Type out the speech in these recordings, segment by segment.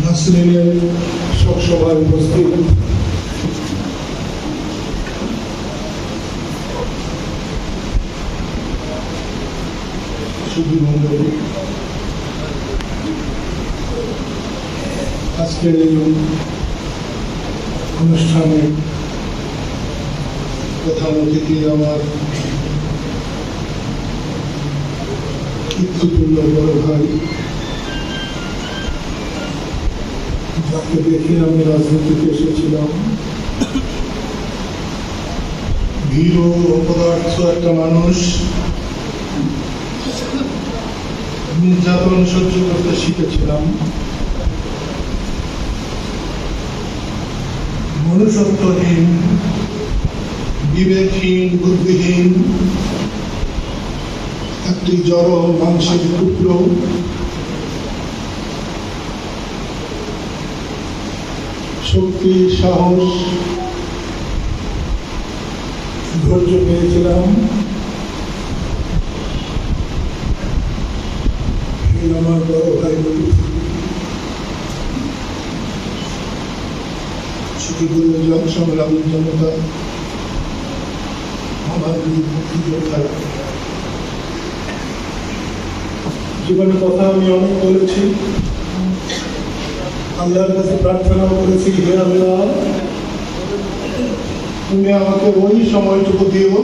নাসরিনের শোকসভায় উপস্থিত সুধী মণ্ডলী, আজকের এই অনুষ্ঠানে প্রধান অতিথি আমার কীর্তিপূর্ণ বড় ভাই, যাকে দেখে আমি রাজনীতিতে এসেছিলাম। ভীরু অপদার্থ একটা মানুষ, নির্যাতন সহ্য করতে শিখেছিলাম। মনুষ্যত্বহীন, বিবেকহীন, বুদ্ধিহীন একটি জড় মাংসের টুকরো। শক্তি, সাহস, ধৈর্য পেয়েছিলাম। আমার বড় ভাই সংগ্রামী জনতা, আমার জীবনের কথা আমি অনেক বলেছি, আল্লাহর কাছে প্রার্থনা করেছি, হে আল্লাহ, তুমি আমাকে ওই সময়টুকু দিও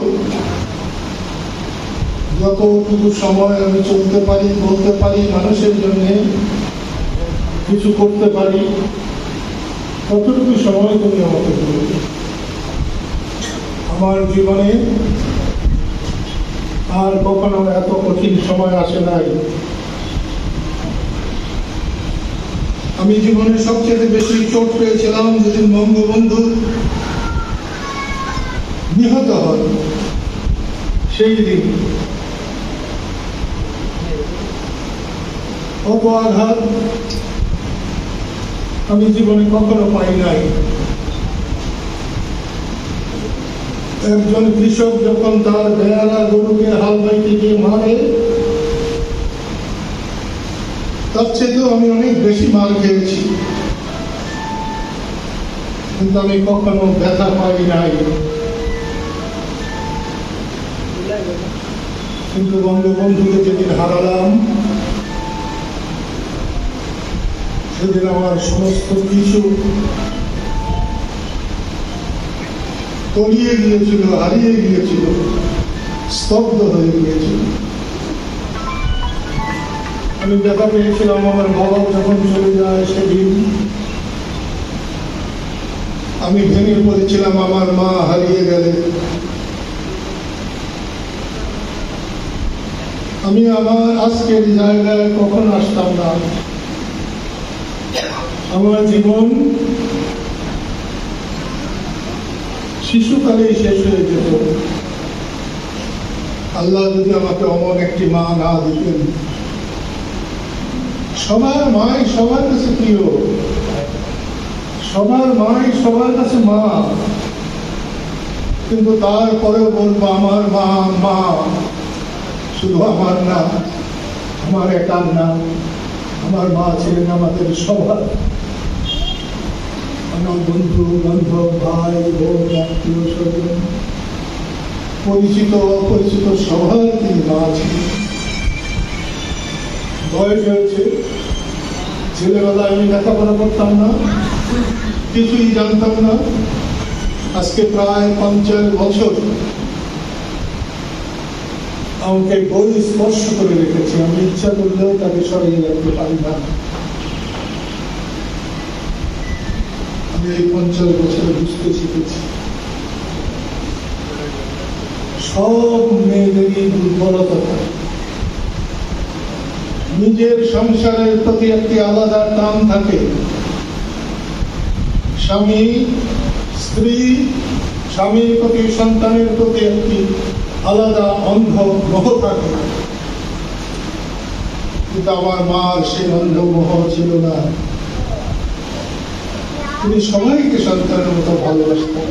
যতটুকু সময় আমি চলতে পারি, বলতে পারি, মানুষের জন্য কিছু করতে পারি, ততটুকু সময় তুমি আমাকে দিও। আমার জীবনে আর কখনো এত কঠিন সময় আসে নাই। আমি জীবনে সবচেয়ে বেশি চোট পেয়েছিলাম যেদিন বঙ্গবন্ধু নিহত হন, সেই দিন। অত আঘাত আমি জীবনে কখনো পাই নাই। একজন কৃষক যখন তার বেয়ারা গরুকে হাল বাইতে গিয়ে মারে, তার চেয়েও আমি অনেক বেশি মার খেয়েছি, কিন্তু আমি কখনো ব্যথা পাই নাই। কিন্তু বঙ্গবন্ধুকে যেদিন হারালাম, সেদিন আমার সমস্ত কিছু তলিয়ে গিয়েছিল, হারিয়ে গিয়েছিল, স্তব্ধ হয়ে গিয়েছিল। আমি দেখা পেয়েছিলাম আমার বাবা যখন চলে যায় সেদিন। আমি ভেঙে পড়েছিলাম আমার মা হারিয়ে গেলে। আমি আমার আজকের জায়গায় কখন আসতাম না। আমার জীবন শিশুকালেই শেষ হয়ে যেত আল্লাহ যদি আমাকে অমন একটি মা না দিতেন। সবার মাই সবার কাছে প্রিয়, সবার মাই সবার কাছে মা, কিন্তু তারপরেও বলবো আমার মা মা, শুধু আমার না, আমার একার না। আমার মা ছিলেন আমাদের সবার, আমার বন্ধু বান্ধব, ভাই বোন, আত্মীয় স্বজন, পরিচিত অপরিচিত সবার তিনি মা ছিলেন। বয়স হয়েছে, ছেলেবেলায় আমি লেখাপড়া করতাম না, কিছুই জানতাম না। আজকে প্রায় 50 বছর আমাকে বই স্পর্শ করে রেখেছে। আমি ইচ্ছা করলেও তাকে সরিয়ে রাখতে পারি না। আমি এই 50 বছরে বুঝতে শিখেছি সব মেয়েদেরই দুর্বলতা থাকে। নিজের সংসারের প্রতি একটি আলাদা টান থাকে, স্বামী স্ত্রী, স্বামীর প্রতি, সন্তানের প্রতি একটি আলাদা অন্ধ মোহ থাকে। কিন্তু আমার মার সেই অন্ধ মোহ ছিল না। তিনি সবাইকে সন্তানের মতো ভালোবাসতেন।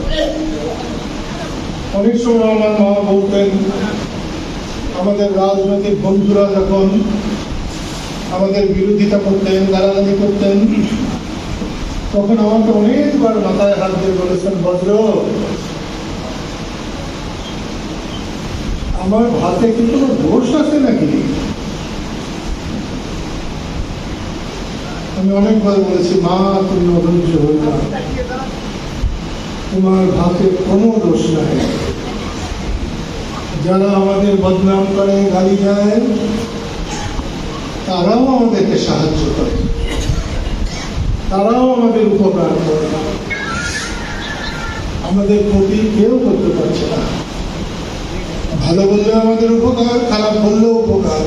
অনেক সময় আমার মা বলতেন, আমাদের রাজনৈতিক বন্ধুরা যখন আমাদের বিরোধিতা করতেন, গালাগালি করতেন, তখন আমাকে অনেকবার মাথায় হাত দিয়ে বলেছেন, বজ্র আমার ভাতে কি কোনো দোষ আছে নাকি? আমি অনেকবার বলেছি, মা তুমি অধৈর্য হয়ে যাও, তোমার ভাতে কোনো দোষ নাই। যারা আমাদের বদনাম করে, গালি দেয়, তারাও আমাদেরকে সাহায্য করে, তারাও আমাদের উপকার করে, আমাদের ক্ষতি কেউ করতে পারছে না। ভালো বললে আমাদের উপকার, খারাপ বললেও উপকার।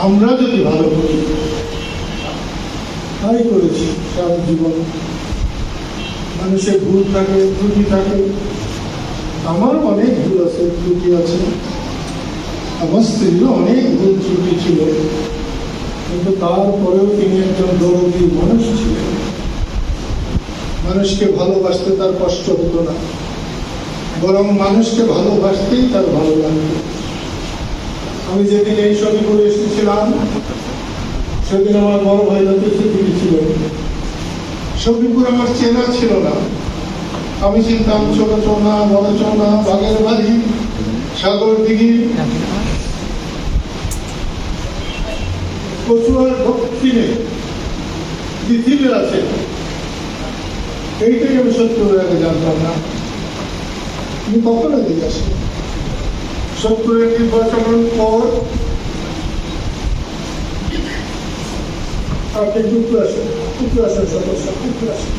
আমরা যদি ভালো করি, তাই করেছি সারা জীবন। মানুষের ভুল থাকে, ত্রুটি থাকে, আমার অনেক ভুল আছে, ত্রুটি আছে, আমার স্ত্রীরও অনেক ভুল ত্রুটি ছিল, কিন্তু তারপরেও তিনি একজন দরদী মানুষ ছিলেন। মানুষকে ভালোবাসতে তার কষ্ট হতো না, বরং মানুষকে ভালোবাসতেই তার ভালো লাগতো। আমি যেদিন এই ছবি করে এসেছিলাম, সেদিন আমার বড় ভাই লতিফ ছিলেন। শফিপুর আমার চেনা ছিল না। আমি চিনতাম ছোট চৌনা, বড় চৌনা, বাগের বাড়ি, সাগর দিঘি, কচুয়ার দক্ষিণে পৃথিবী আছে, এইটাই আমি সত্যি আগে জানতাম না। আমি কখনো দিকে আসি 70-এর নির্বাচনের পর আপনি যুক্তরাষ্ট্রের সদস্য, যুক্তরাষ্ট্র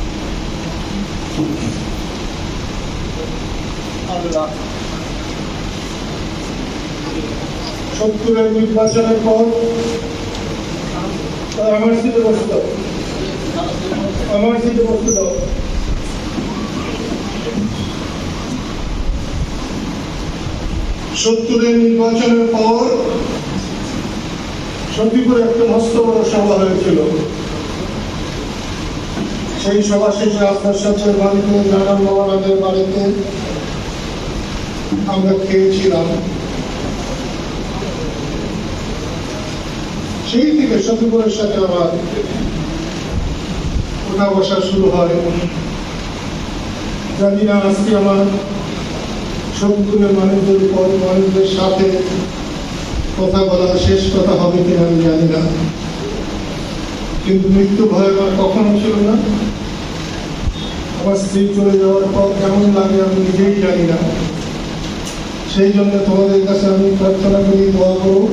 70-এর নির্বাচনের পর আমার সিটে বসে দাও, আমার সিটে বসে দাও। 70-এর নির্বাচনের পর শফিপুরে একটা মস্ত বড় সভা হয়েছিল। সেই সভা শেষে আফতার সাহেবের বাড়িতে, জানান বাবাদের বাড়িতে আমরা খেয়েছিলাম। সেই থেকে শফিপুরের সাথে আমার ওঠা বসা শুরু হয়। জানি না আজকে আমার শফিপুরের মানুষদের উপর, মানুষদের সাথে কথা বলা শেষ কথা হবে কিনা আমি জানি না, কিন্তু মৃত্যু ভয় আমার কখনো ছিল না। আমার স্ত্রী চলে যাওয়ার পর কেমন লাগে আমি নিজেই জানি না। সেই জন্য তোমাদের কাছে আমি প্রার্থনা করি, দোয়া করো।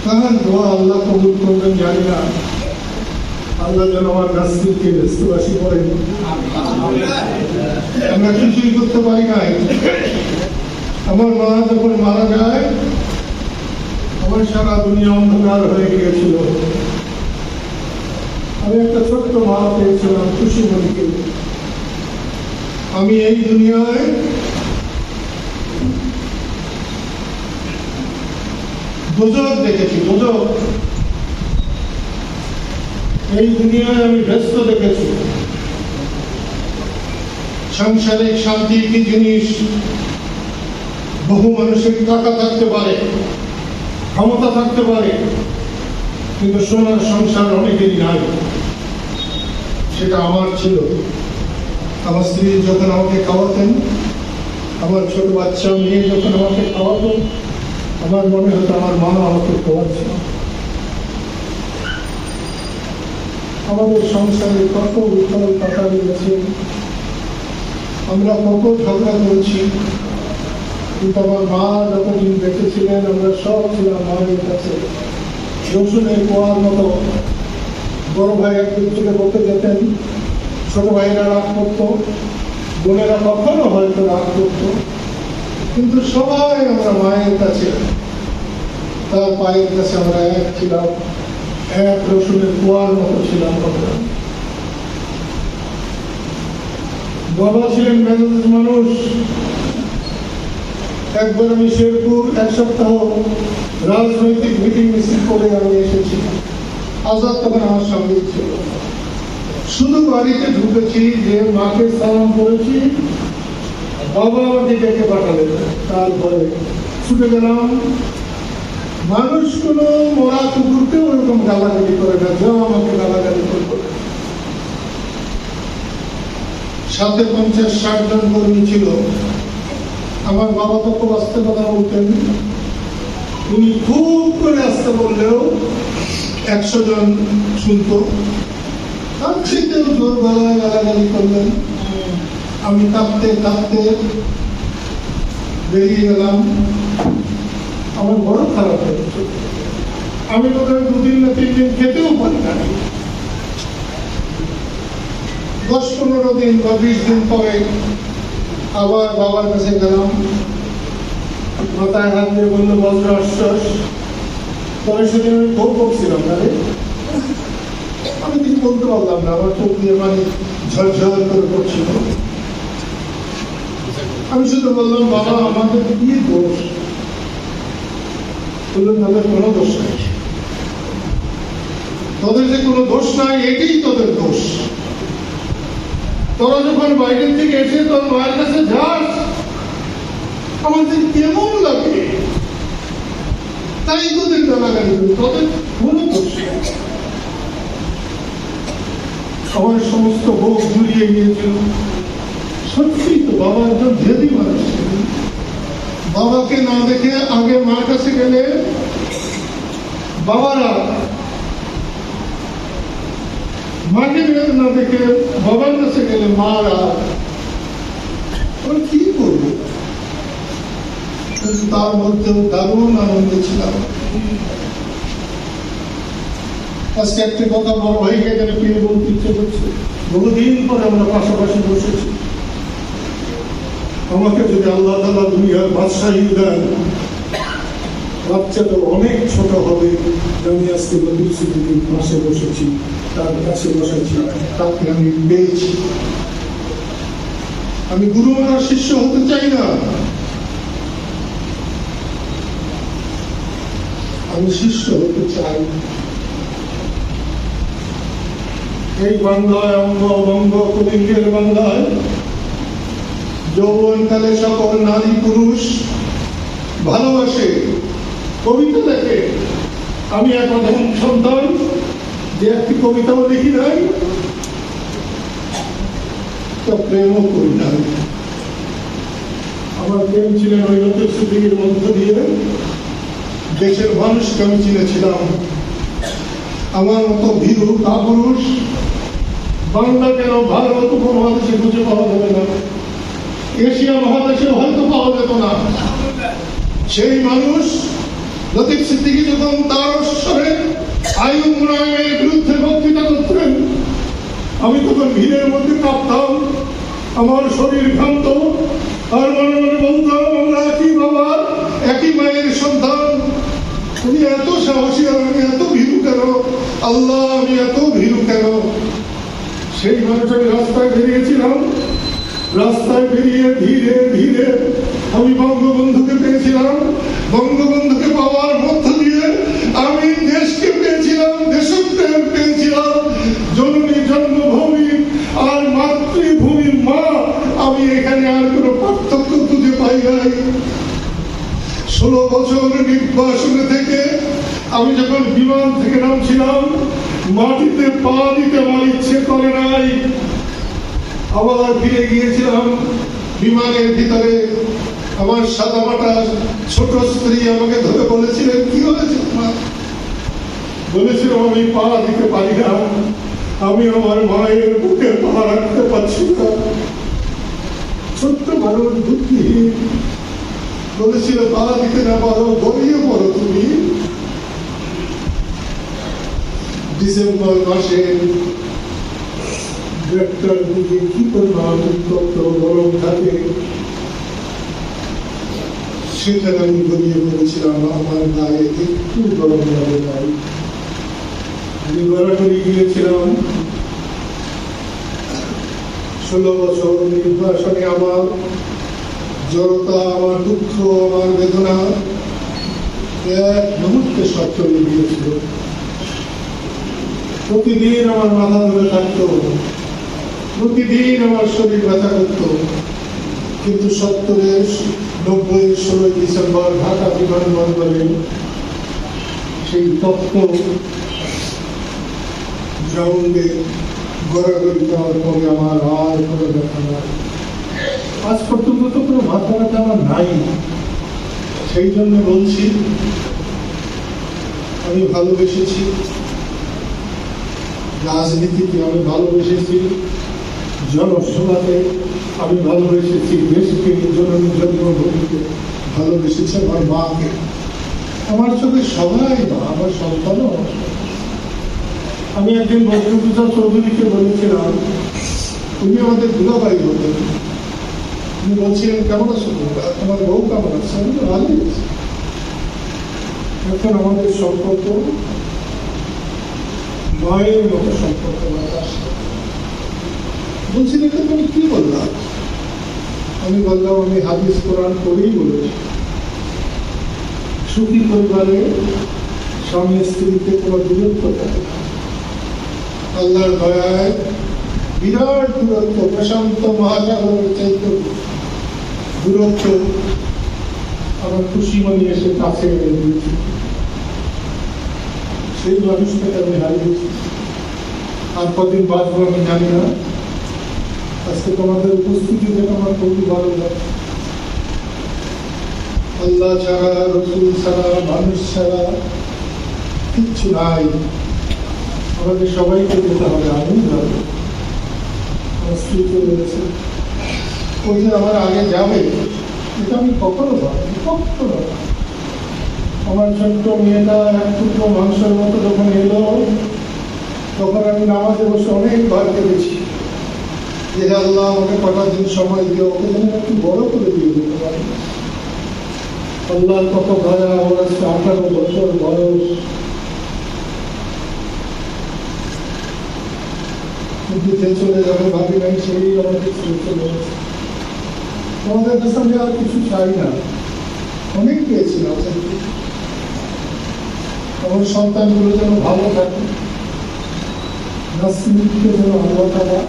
কারণ দোয়া আল্লাহ কবুল করবেন জানি না। আল্লাহ যেন আমার নাসরিনকে ব্যস্তবাসী করেন। আমরা কিছুই করতে পারি নাই। আমার মা যখন মারা যায়, আমার সারা দুনিয়া অন্ধকার হয়ে গিয়েছিল। আমি একটা ছোট্ট মা পেয়েছিলাম, খুশিমণিকে। আমি এই দুনিয়ায় দোজখ দেখেছি, দোজখ। এই দুনিয়ায় আমি ব্যস্ত দেখেছি। সাংসারিক শান্তি কি জিনিস? বহু মানুষের টাকা থাকতে পারে, ক্ষমতা থাকতে পারে, কিন্তু সোনার সংসার অনেকেরই নাই। সেটা আমার ছিল। আমার স্ত্রী যখন আমাকে খাওয়াতেন, আমার ছোট বাচ্চা মেয়ে যখন আমাকে খাওয়াতেন, আমার মনে হতো আমার মা আমাকে খাওয়াচ্ছে। আমাদের সংসারে কত উত্তর কথা রয়েছে, আমরা কত ঝগড়া করেছি, কিন্তু আমার মা যতদিন বেঁচে ছিলেন আমরা সব ছিলাম মায়ের কাছে। রসুনের কোয়ার মতো। বড় ভাই একদিন থেকে বলতে যেতেন, ছোট ভাইরা রাগ করতো, বোনেরা কখনো হয়তো রাগ করতো, কিন্তু সবাই আমরা মায়ের কাছে, তার পায়ের কাছে আমরা এক ছিলাম, এক রসুনের কুয়ার মতো ছিলাম। বাবা ছিলেন মেজাজ মানুষ। একবার আমি শেরপুর এক সপ্তাহ রাজনৈতিক মিটিং মিছিল করে আমি এসেছি। আজাদ তখন আমার সঙ্গেই ছিল। শুধু বাড়িতে ঢুকেছি, যে মাকে সালাম করেছি, বাবা আমাকে ডেকে পাঠালেন। তারপরে ছুটে গেলাম। মানুষ কোনো মরা কুকুরকেও ওরকম গালাগালি করে না, যেও আমাকে গালাগালি করবো। সাথে 50-60 জন কর্মী ছিল। আমার বাবা তো খুব আস্তে কথা বলতেন, উনি খুব করে আসতে বললেও 100 জন শুনতো। তার চেয়েও জোর গলায় গালাগালি করলেন। আমি কাঁদতে কাঁদতে বেরিয়ে গেলাম। আমার বড় খারাপ হয়েছে। আমি বোধহয় 2 দিন না 3 দিন খেতেও পারি না। 10-15 দিন বা 20 দিন পরে আবার বাবার কাছে গেলাম। মাথায় হাত দিয়ে বললো, বজ্র আশ্বাস। তবে সেদিন আমি খুব বকছিলাম না রে। আমি কিছু বলতে পারলাম না, আমার চোখ দিয়ে মানে ঝরঝর করে পড়ছিল। আমি শুধু বললাম, বাবা আমাদের কি দোষ? বললেন, তাদের কোনো দোষ নাই। তোদের যে কোনো দোষ নাই, এটাই তোদের দোষ। তোরা যখন বাইরের থেকে এসে তোর মায়ের কাছে যাস, আমাদের কেমন লাগে, তাই তোদের গালাগালি করি, তোদের কোনো দোষ নেই। আমার সমস্ত ভোগ জুড়িয়ে গিয়েছিল। সত্যি তো বাবা একজন জেদি মানুষ ছিলেন। বাবাকে না দেখে আগে মার কাছে গেলে বাবারা, মাকে না দেখে বাবার কাছে গেলে মারা। কি করবো? তার মধ্যেও দারুণ আনন্দ ছিলাম। আজকে একটা কথা বড় ভাইকে এখানে পেয়ে বলতে ইচ্ছে করছে। বহুদিন পরে আমরা পাশাপাশি বসেছি। আমাকে যদি আল্লাহ তাআলা দুনিয়ার বাদশাহী দেন, বাচ্চাটা অনেক ছোট হবে। আমি আজকে নবীর সিদ্দিকের পাশে বসেছি, তার কাছে বসেছি, তাকে আমি পেয়েছি। আমি গুরু মারার শিষ্য হতে চাই না, আমি শিষ্য হতে চাই। এই বাংলায় অঙ্গ বঙ্গ কুলিঙ্গের বাংলায় যৌবনকালে সকল নারী পুরুষ ভালোবাসে, কবিতা লেখে। আমি এক অধম সন্তান, যে একটি কবিতাও লিখি নাই, তো প্রেমও করি নাই। আমার প্রেম ছিলেন ওই লতিফ সিদ্দিকীর মধ্য দিয়ে। দেশের মানুষকে আমি চিনেছিলাম। আমার মতো ভীরু কাপুরুষ বাংলা কেন ভারত উপমহাদেশে খুঁজে পাওয়া যাবে না, এশিয়া মহাদেশে হয়তো পাওয়া যেত না। সেই মানুষ লতিফ সিদ্দিকী যখন তার স্বরে আইয়ুব মুনায়েমের বিরুদ্ধে বক্তৃতা করতেন, আমি তখন ভিড়ের মধ্যে কাঁপতাম, আমার শরীর ঘামত, আর মনে মনে বলতাম, আমরা একই বাবা একই মায়ের সন্তান। আমি এত সাহসী আর আমি এত ভীরু কেন? আল্লাহ, আমি এত ভীরু কেন? সেই মানুষ আমি রাস্তায় বেরিয়েছিলাম। রাস্তায় বেরিয়ে ধীরে ধীরে আমি বঙ্গবন্ধুকে পেয়েছিলাম। বঙ্গবন্ধুকে পাওয়ার মধ্য দিয়ে আমি দেশকে পেয়েছিলাম, দেশপ্রেম পেয়েছিলাম। জননী জন্মভূমি আর মাতৃভূমির মা, আমি এখানে আর কোনো পার্থক্য খুঁজে পাই নাই। 16 বছর নির্বাসনে থেকে আমি যখন বিমান থেকে নামছিলাম, মাটিতে পা দিতে আমার ইচ্ছে করে নাই। আবার ফিরে গিয়েছিলাম বিমানের ভিতরে। আমার সাদামাটা ছোট স্ত্রী আমাকে ধরে বলেছিলেন, কি হয়েছে তোমার? বলেছিল, আমি পা দিতে পারি না, আমি আমার মায়ের বুকে পা রাখতে পারছি না। ছোট্ট মানুষ, বুদ্ধিহীন, বলেছিল, পা দিতে না পারো, গড়িয়ে পড়ো তুমি। ডিসেম্বর মাসে গ্রেপ্তার দিকে কি পরিমাণ উত্তপ্ত গরম থাকে, সেখানে আমি গড়িয়ে পড়েছিলাম। আমার গায়ে একটু গরম লাগে নাই। আমি গড়াগড়ি গিয়েছিলাম। 16 বছর নির্বাসনে আমার জড়তা, আমার দুঃখ, আমার বেদনা এক মুহূর্তে সব চলে গিয়েছিল। প্রতিদিন আমার মাথা ধরে থাকতো, প্রতিদিন আমার শরীর ব্যথা করত। কিন্তু 70-90 16 ডিসেম্বর ঢাকা বিমানবন্দরে সেই তপ্ত গ্রাউন্ডে গড়াগড়ি দেওয়ার পরে আমার আর কোনো ব্যথা নাই। আজ পর্যন্ত তো কোনো মাথা ব্যথা আমার নাই। সেই জন্য বলছি, আমি ভালোবেসেছি রাজনীতিকে, আমি ভালোবেসেছি জনসভাতে, আমি ভালোবেসেছি দেশকে, জননী জন্মভূমিকে, ভালোবেসেছি আমার মাকে। আমার চোখে সবাই মা, আমার সন্তানও আমার। আমি একদিন বদরুদ্দোজা চৌধুরীকে বলেছিলাম, উনি আমাদের দুলাভাই হতেন, উনি বলছিলেন কেমন আছো তোমার বউ কেমন আছে? আমি তো ভালোই আছি। এখন আমাদের সম্পর্ক মায়ের মতো সম্পর্ক। বলছিলেন তুমি কি বললাম? আমি বললাম আমি হাদিস কোরআন পড়েই বলেছি, সুখী পরিবারে স্বামী স্ত্রীতে কোনো দূরত্ব থাকে না। আল্লাহর দয়ায় বিরাট দূরত্ব, প্রশান্ত মহাসাগরের চাইতে দূরত্ব আমার খুশি মনে এসে কাছে এনে দিয়েছি। সেই মানুষটাকে আমি হারিয়েছি। আর কদিন বাঁচবো আমি জানি না। আজকে তোমাদের উপস্থিতি দেখে আমার খুবই ভালো লাগে। আল্লাহ ছাড়া, রসুল ছাড়া, মানুষ ছাড়া কিচ্ছু নাই। আমাদের সবাইকে যেতে হবে। আমি যাবো, আমার স্ত্রী চলে গেছে, ওই যে আমার আগে যাবে, এটা আমি কখনো ভাবিনি, কখনো। আমার ছোট্ট মেয়েটা এক টুকরো মাংসের মতো যখন এলো, তখন আমি নামাজে বসে অনেকবার কেঁদেছি যে আল্লাহ আমাকে কটা দিন সময় দিও, ওকে যেন একটু বড় করে দিয়ে দিতে পারি। আল্লাহর কত দয়া, আমার আজকে 18 বছর বয়স। যে চলে যাবে ভাবি নাই, সেই আমাকে ছেড়ে চলে গেছে। তোমাদের কাছে আমি আর কিছু চাই না, অনেক পেয়েছিলাম। আমার সন্তানগুলো যেন ভালো থাকে, নাসরিনকে যেন আল্লাহ তাআলা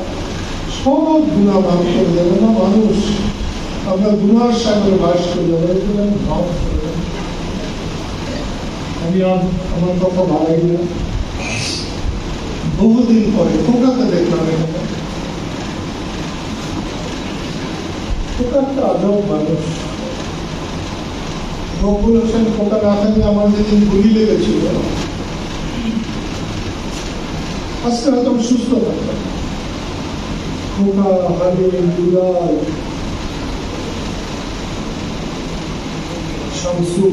সব গুনাহ মাফ করে দেবে। না মানুষ আমরা গুনার সাগরে বাস করে যাবো, এগুলো আমি মাফ করে দেবো। আমি আমার কথা বাড়াই না। বহুদিন পরে খোকাকে দেখলাম এখানে। খোকা একটা আজব মানুষ। মকবুল হোসেন খোকা না থাকলে আমার যেদিন গুলি লেগেছিল, আজকে হয়তো আমি সুস্থ থাকতাম। খোকা, হাবিব, দুলাল, শামসু,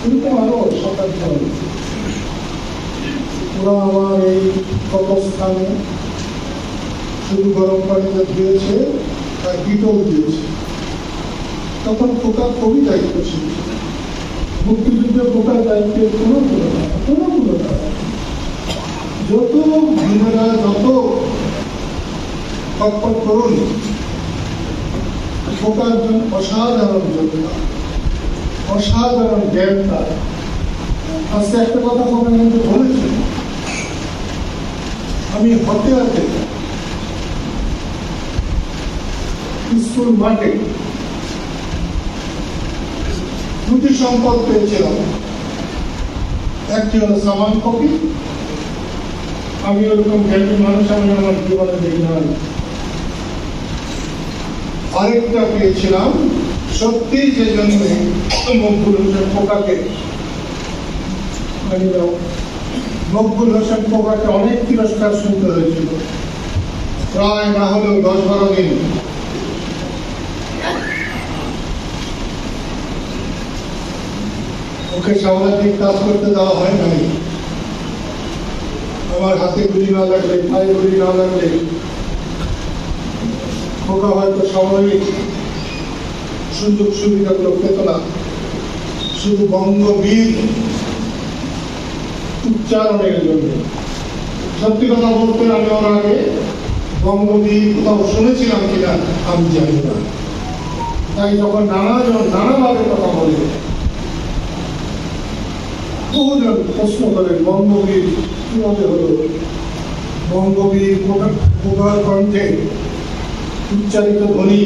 এরকম আরো শতাব্দ। ওরা আমার এই কবরস্থানে শুধু গরম পানিতে ধুয়েছে আর ডিটল দিয়েছে। তখন খোকা খুবই দায়িত্ব ছিল। মুক্তিযুদ্ধে খোকার দায়িত্বের কোনো যত দিনেরা যত খটপট করুন, খোকার জন্য অসাধারণ যোগ্যতা, অসাধারণ জ্ঞান তার। আজকে একটা কথা খোকা কিন্তু বলেছে, আমি হতে স্কুল মাঠে দুটি সম্পদ পেয়েছিলাম। একটি হলো সামান কপি, আমি ওরকম জ্ঞানী মানুষ আমি আমার জীবনে দেখি না। আরেকটা পেয়েছিলাম সত্যি, যে জন্য মকবুল হোসেন খোকাকে মকবুল হোসেন খোকাকে অনেক তিরস্কার শুনতে হয়েছিল, প্রায় না হলেও 10-12 দিন। ওকে সামাজিক কাজ করতে দেওয়া হয় নাই। আমার হাতে গুলি না লাগলে, পায়ে গুলি না লাগলে খোকা হয়তো সাময়িক সুযোগ সুবিধাগুলো পেত না। শুধু বঙ্গবীর উচ্চারণের জন্য। সত্যি কথা বলতে আমি ওর আগে বঙ্গবীর কোথাও শুনেছিলাম কিনা আমি জানি না। তাই যখন নানাভাবে কথা বলে, বহুজন প্রশ্ন করে বঙ্গবীর কিভাবে হলো। বঙ্গবীর খোকার কণ্ঠে উচ্চারিত ধ্বনি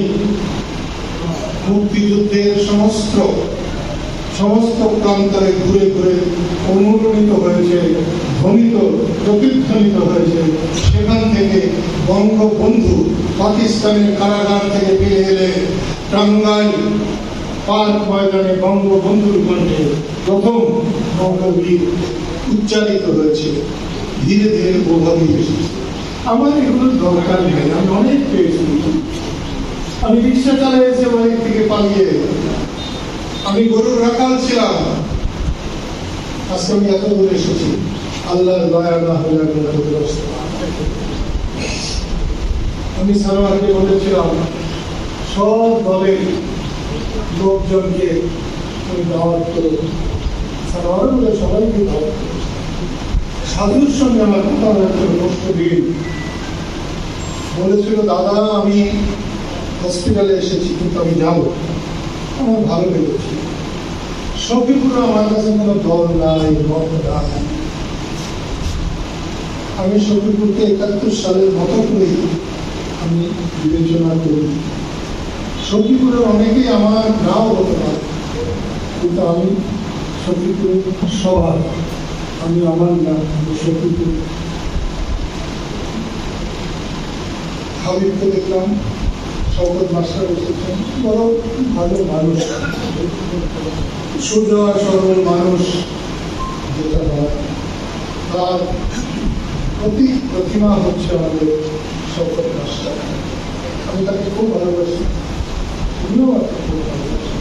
মুক্তিযুদ্ধের সমস্ত সমস্ত প্রান্তরে ঘুরে ঘুরে অনুরণিত হয়েছে, ধ্বনিত প্রতিধ্বনিত হয়েছে। সেখান থেকে বঙ্গবন্ধু পাকিস্তানের কারাগার থেকে ফিরে এলে টাঙ্গাইল পার্ক ময়দানে বঙ্গবন্ধুর কণ্ঠে প্রথম বঙ্গগীত উচ্চারিত হয়েছে, ধীরে ধীরে প্রভাবিত এসেছে। আমার এগুলোর দরকার নেই, আমি অনেক পেয়েছি। আমি রিক্সা চালিয়েছি বাড়ি থেকে পালিয়ে, আমি গরুর রাখাল ছিলাম, আজকে আমি এত দূরে এসেছি। আল্লাহর দয়া না হলে আমি সারোয়ারকে বলেছিলাম সব দলের লোকজনকে তুমি দাওয়াত করো। সারোয়ার বলে সবাইকে দাওয়াত করো। সাধুর সঙ্গে আমার কথা হয়েছিল কষ্ট দিন, বলেছিল দাদা আমি হসপিটালে এসেছি কিন্তু আমি যাবো। আমার ভালো লেগেছে। সফিপুর আমার কাছে কোনো দল নাই, মত নাই। আমি সফিপুরকে ৭১ সালের মতো করেই আমি বিবেচনা করি। সফিপুরের অনেকেই আমার নাও হতে পারে, কিন্তু আমি সফিপুরের সবার, আমি আমার নাম সফিপুর। হাবিবকে দেখলাম, শওকত মাস্টার এসেছেন, বড় ভালো মানুষ, সোজা সরল মানুষ, যেটা হয় তার প্রতিমা হচ্ছে আমাদের শওকত মাস্টার। আমি তাকে খুব ভালোবাসি, তুমিও আমাকে খুব ভালোবাসি,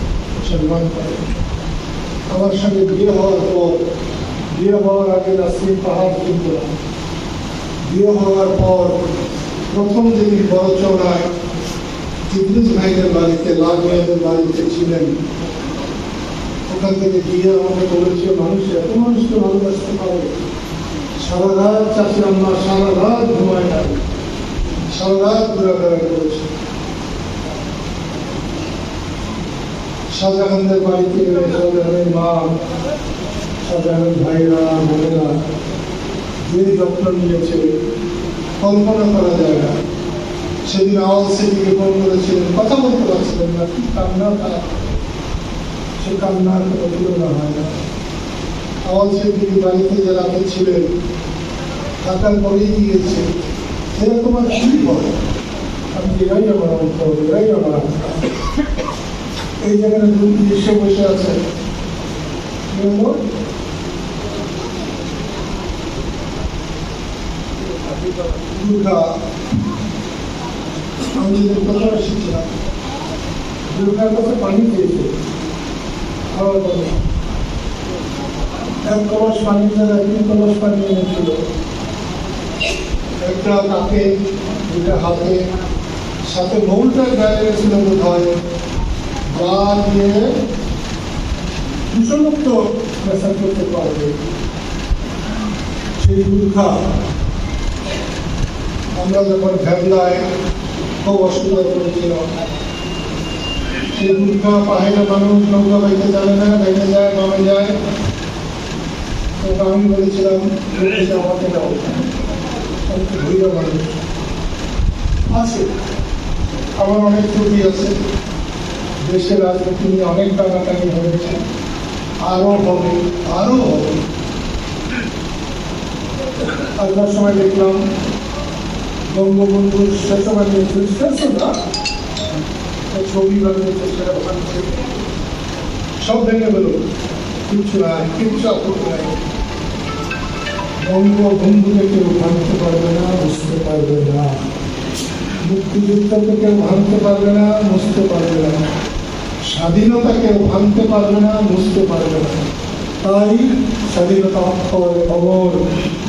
সম্মান করে। আমার সঙ্গে বিয়ে হওয়ার আগে নাসরিন পাহাড় কিনলাম। বিয়ে হওয়ার পর প্রথম দিন বড় চৌড়ায় ইদ্রিস ভাইদের বাড়িতে, লাল ভাইদের বাড়িতে ছিলেন। ওখান থেকে গিয়ে আমাকে বলেছে মানুষ এত মানুষকে ভালোবাসতে পারে। সারা রাত চাষি আম্মা সারা রাত ঘুমায় না, সারা রাত ঘোরাফেরা করেছে। শাহজাহানদের বাড়িতে গেলে শাহজাহানের মা, শাহজাহানের ভাইরা, বোনেরা যে যত্ন নিয়েছে কল্পনা করা যায় না। সেদিন আওয়াজ সেদিকে ফোন করেছিলেন, কথা বলতে পারছিলেন না, কি কান্না তার, সে কান্নার কোনো তুলনা হয় না। আওয়াজ সেদিকে বাড়িতে যে রাতে ছিলেন, থাকার পরেই গিয়েছে, এরা তোমার কি বলে? আমি এরাই আমার অন্তর, এরাই আমার আত্মা। এই জায়গায় এসে বসে আছে দুর্গা। আমি যেদিন কোথাও এসেছিলাম, দুর্গার কাছে পানি খেয়েছে, খাওয়ার পরে ১ কলস পানির জায়গায় ৩ কলস পানি এনেছিল। একটা তাকে, দুটা হাতে, সাথে মৌলটার গায়ে রেখেছিল বোধ হয়। গা দিয়ে দূষণমুক্ত মেসাজ করতে পারবে সেই দুর্গা। আমরা যখন ভ্যাবলায় খুব অসুবিধা করেছিলাম, সেই দুর্গা পাহাড়ে মানুষ নৌকা বাইতে জানে না, বাইতে যায়, নামে যায়। আমি বলেছিলাম আমাকে দাও, ভৈরব মানুষ আছে। আমার অনেক ত্রুটি আছে, দেশের রাজনীতি নিয়ে অনেক টানাটানি হয়েছে, আরো হবে, আরো হবে। আসার সময় দেখলাম বঙ্গবন্ধুর শেষ বানিয়েছে, শেষ না ছবি বানিয়েছে, সেটা বানিয়েছে, সব ভেঙে গেল, কিচ্ছু নাই, কিচ্ছু আপত্তি নাই। বঙ্গবন্ধুকে কেউ ভাঙতে পারবে না, বুঝতে পারবে না। মুক্তিযুদ্ধকে কেউ ভাঙতে পারবে না, বুঝতে পারবে না। স্বাধীনতা কেউ ভাঙতে পারবে না, বুঝতে পারবে না। তাই স্বাধীনতা অক্ষয় অমর,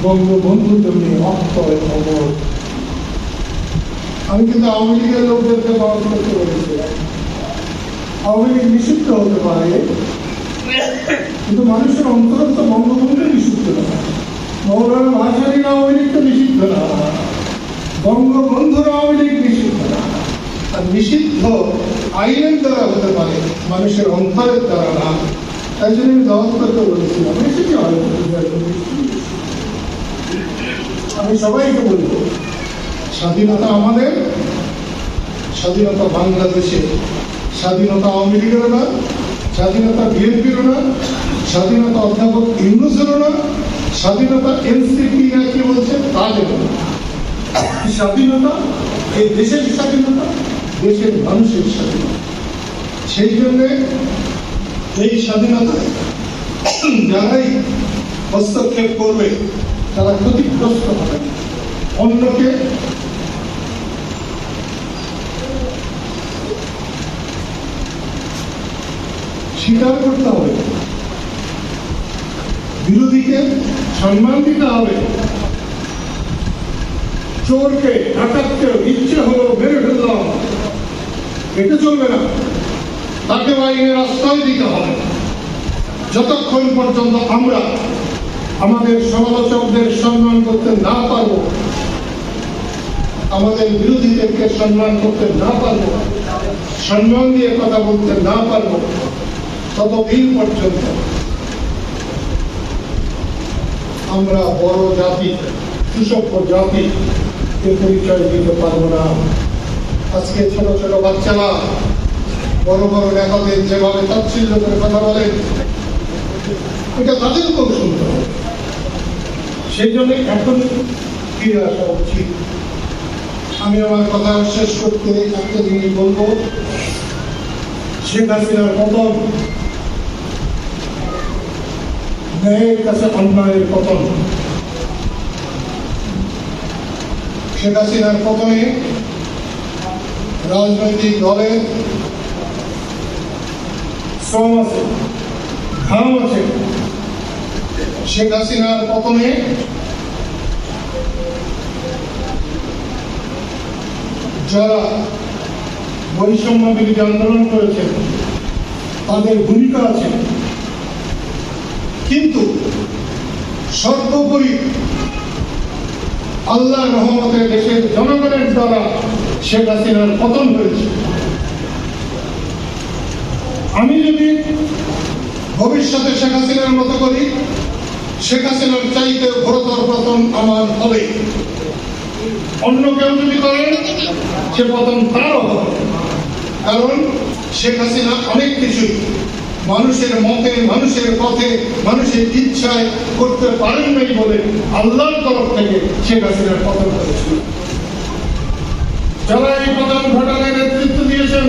বঙ্গবন্ধু তেমনি অক্ষয় অমর। আমি কিন্তু আওয়ামী লীগের লোকদেরকে বন্ধ করতে বলেছিলাম। আওয়ামী লীগ নিষিদ্ধ হতে পারে, কিন্তু মানুষের অন্তর তো বঙ্গবন্ধু নিষিদ্ধ না। মৌলানা ভাসানীর আওয়ামী লীগ তো নিষিদ্ধ না, বঙ্গবন্ধুর আওয়ামী লীগ নিষিদ্ধ না। আর নিষিদ্ধ আইনের দ্বারা হতে পারে, মানুষের অন্তরের দ্বারা না। তাই জন্য আমি দাওয়াত করতে বলেছিলাম। আমি সবাইকে বলবো, স্বাধীনতা আমাদের, স্বাধীনতা বাংলাদেশে, স্বাধীনতা আওয়ামী লীগের না, স্বাধীনতা বিএনপিরও না, স্বাধীনতা অধ্যাপক ইউনূসেরও না, স্বাধীনতা এনসিপি না কি বলছে তাদেরও না। স্বাধীনতা এই দেশের স্বাধীনতা, দেশের মানুষের স্বাধীনতা। সেই জন্য এই স্বাধীনতায় যারাই হস্তক্ষেপ করবে তারা ক্ষতিগ্রস্ত হবে। অন্যকে স্বীকার করতে হবে, বিরোধীকে সম্মান দিতে হবে, চোরকে ডাকাতকে ইচ্ছে হলো মেরে ফেললাম, এটা চলবে না, তাকে আইনের আশ্রয় দিতে হবে। যতক্ষণ পর্যন্ত আমরা আমাদের সমালোচকদের সম্মান করতে না পারবো, আমাদের বিরোধীদেরকে সম্মান করতে না পারবো, সম্মান দিয়ে কথা বলতে না পারবো, ততদিন পর্যন্ত আমরা বড় জাতি, সুসভ্য জাতি এর পরিচয় দিতে পারবো না। আজকে ছোট ছোট বাচ্চারা বড় বড় নেতাদের যেভাবে তাচ্ছিল্য করে কথা বলেন, এটা তাদেরকেও শুনতে হবে। সেই জন্য এখন ফিরে আসা উচিত। আমি আমার কথা শেষ করতে একটা জিনিস বলবো, শেখ হাসিনার পতন ন্যায়ের কাছে অন্যায়ের পতন। শেখ হাসিনার পতনে রাজনৈতিক দলের শ্রম আছে, ঘাম আছে। শেখ হাসিনার পতনে যারা বৈষম্য বিরোধী আন্দোলন করেছেন তাদের ভূমিকা আছে, কিন্তু সর্বোপরি আল্লাহ রহমতে দেশের জনগণের দ্বারা শেখ হাসিনার পতন হয়েছে। আমি যদি ভবিষ্যতে শেখ হাসিনার মতো করি, শেখ হাসিনার চাইতে ঘোরতর পতন আমার হবে। অন্য কেউ যদি করে সে পতন তারও হবে, কারণ শেখ হাসিনা অনেক কিছুই মানুষের মতে, মানুষের পথে, মানুষের ইচ্ছায় করতে পারেন নাই বলে আল্লাহর তরফ থেকে শেখ হাসিনার পতন হয়েছিল। যারা এই পতন ঘটানোর নেতৃত্ব দিয়েছেন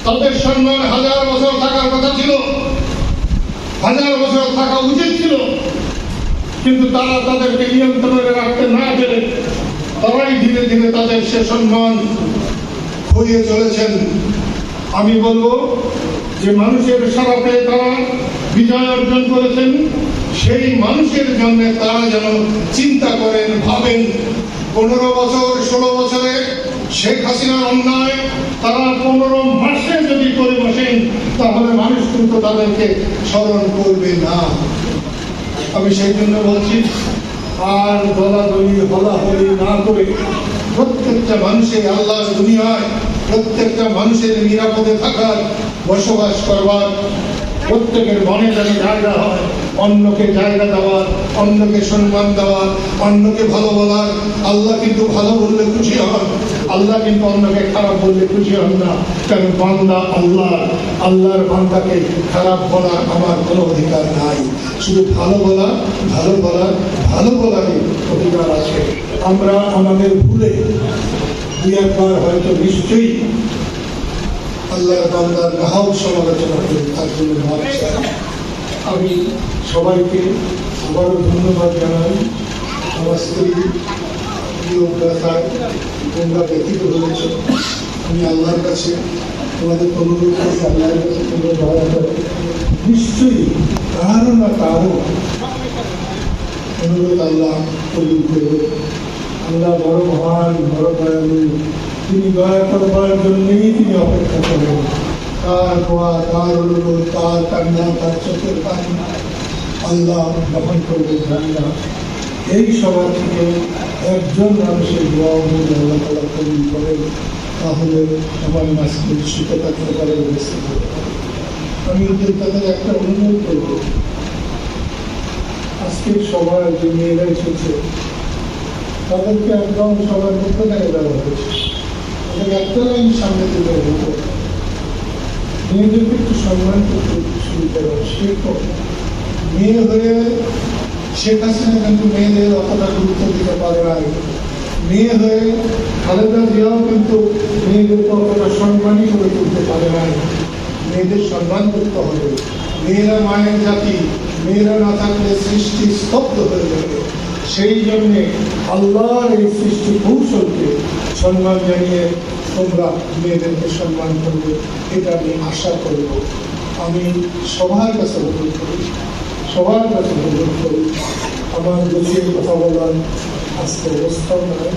তাদের সম্মান 1000 বছর থাকার কথা ছিল, 1000 বছর থাকা উচিত ছিল, কিন্তু তারা তাদেরকে নিয়ন্ত্রণে রাখতে না পেরে তারাই ধীরে ধীরে তাদের সে সম্মান খুইয়ে চলেছেন। আমি বলবো যে মানুষের সারাতে তারা বিজয় অর্জন করেছেন, সেই মানুষের জন্য তারা যেন চিন্তা করেন, ভাবেন 15 বছর 16 বছরে শেখ হাসিনার অন্যায় তারা 15 মাসে যদি করে বসেন তাহলে মানুষ কিন্তু তাদেরকে স্মরণ করবে না। আমি সেই জন্য বলছি, আর দলাদলি হলাহলি না করে প্রত্যেকটা মানুষের আল্লাহর দুনিয়ায়, প্রত্যেকটা মানুষের নিরাপদে থাকার, বসবাস করবার, প্রত্যেকের মনে যেন জায়গা হয়, অন্যকে জায়গা দেওয়ার, অন্যকে সম্মান দেওয়ার, অন্যকে ভালো বলার। আল্লাহ কিন্তু ভালো বললে খুশি হন, আল্লাহ কিন্তু অন্যকে খারাপ বললে খুশি হন না। কারণ বান্দা আল্লাহ, আল্লাহর বান্দাকে খারাপ বলার আমার কোনো অধিকার নাই। শুধু ভালো বলা, ভালো বলার, ভালো বলারই অধিকার আছে। আমরা আমাদের ভুলে 2-1 বার হয়তো নিশ্চয়ই আল্লাহর বান্দার নাহাও সমালোচনা করি, তার জন্য আমি সবাইকে আবারও ধন্যবাদ জানাই। আমার স্ত্রী তোমরা ব্যতীত হয়েছ, আমি আল্লাহর কাছে তোমাদের অনুরোধ করি, আল্লাহর কাছে তোমরা দয়া করে নিশ্চয়ই কারো না কারো অনুরোধ আল্লাহ কবুল করবে। আল্লাহ বড় মহান, বড় দয়ালু, তিনি দয়া করবার জন্যই তিনি অপেক্ষা করেন। তার দোয়া, তার অনুরোধ, তার কান্না, তার চোখের পানি আল্লাহ গ্রহণ করবে জানি না। এই সভা থেকে একজন মানুষের দোয়া অনুরোধ আল্লাহ তাআলা কবুল করেন, তাহলে আমার মাসকে সুখে থাকতে পারে। আমি তাদের একটা অনুরোধ করব, আজকের সভায় যে মেয়েরা এসেছে তাদেরকে একদম সবার মধ্যে থেকে দেওয়া হয়েছে, তাদের একটা লাইন সামনে দিতে হতো, মেয়েদেরকে একটু সম্মান করতে শুরু করো, শেখো। মেয়ে হয়ে শেখ হাসিনা কিন্তু মেয়েদের অতটা গুরুত্ব দিতে পারে নাই। মেয়ে হয়ে খালেদা জিয়াও কিন্তু মেয়েদেরকে অতটা সম্মানই করে তুলতে পারে নাই। মেয়েদের সম্মান করতে হবে। মেয়েরা মায়ের জাতি, মেয়েরা না থাকলে সৃষ্টি স্তব্ধ হয়ে যাবে। সেই জন্যে আল্লাহর এই সৃষ্টি কৌশলকে সম্মান জানিয়ে তোমরা মেয়েদেরকে সম্মান করবে, এটা আমি আশা করব। আমি সবার কাছে অনুরোধ করি, সবার কাছে অনুরোধ করি, আমার বুঝিয়ে কথা বলার আজকে অবস্থাও নাই।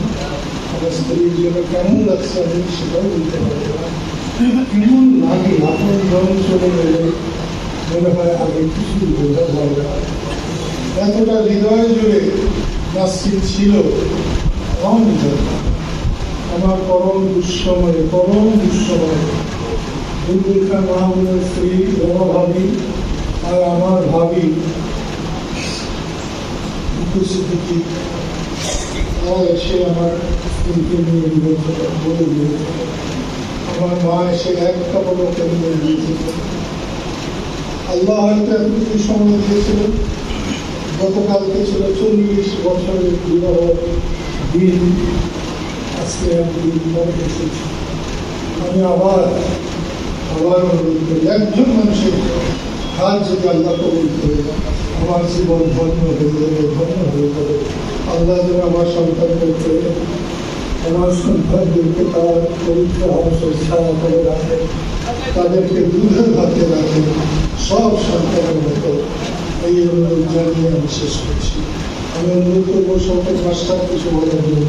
আমার স্ত্রীর জন্য কেমন লাগছে আমি সেটাও বলতে পারবো না। কেমন লাগে আপন জন চলে গেলে মনে হয় আগে কিছু বোঝা যায় না। এতটা হৃদয় জুড়ে নাসরিন ছিল আমার পরম দুঃসময়ে বুলবুল খান মাহমুদের স্ত্রী রমা ভাবি আর আমার ভাবি সিদ্দিকী এসে আমার স্ত্রীকে নিয়ে বলে দিয়েছিল। আমার মা এসে একটা বড় কেন্দ্রে দিয়েছিল। আল্লাহ হয়তো এতটুকু সময় দিয়েছিল। গতকালকে ছিল 40 বছরের বিবাহ দিন, আজকে একদিন পরে এসেছি। আমি আবার অনুরোধ করি, একজন মানুষের হাত যদি আল্লাহ কবুল করে আমার জীবন ধন্য হয়ে যাবে। আল্লাহ যেন আমার সন্তানদেরকে, আমার সন্তানদেরকে তার পবিত্র অবসর ছাড়া করে রাখে, তাদেরকে দুধের ভাতে রাখে, সব সন্তানের মতো। এই অনুরোধ জানিয়ে আমি শেষ করছি। আমি অনুরোধ করবো সকল মাস্টার কিছু বলার জন্য।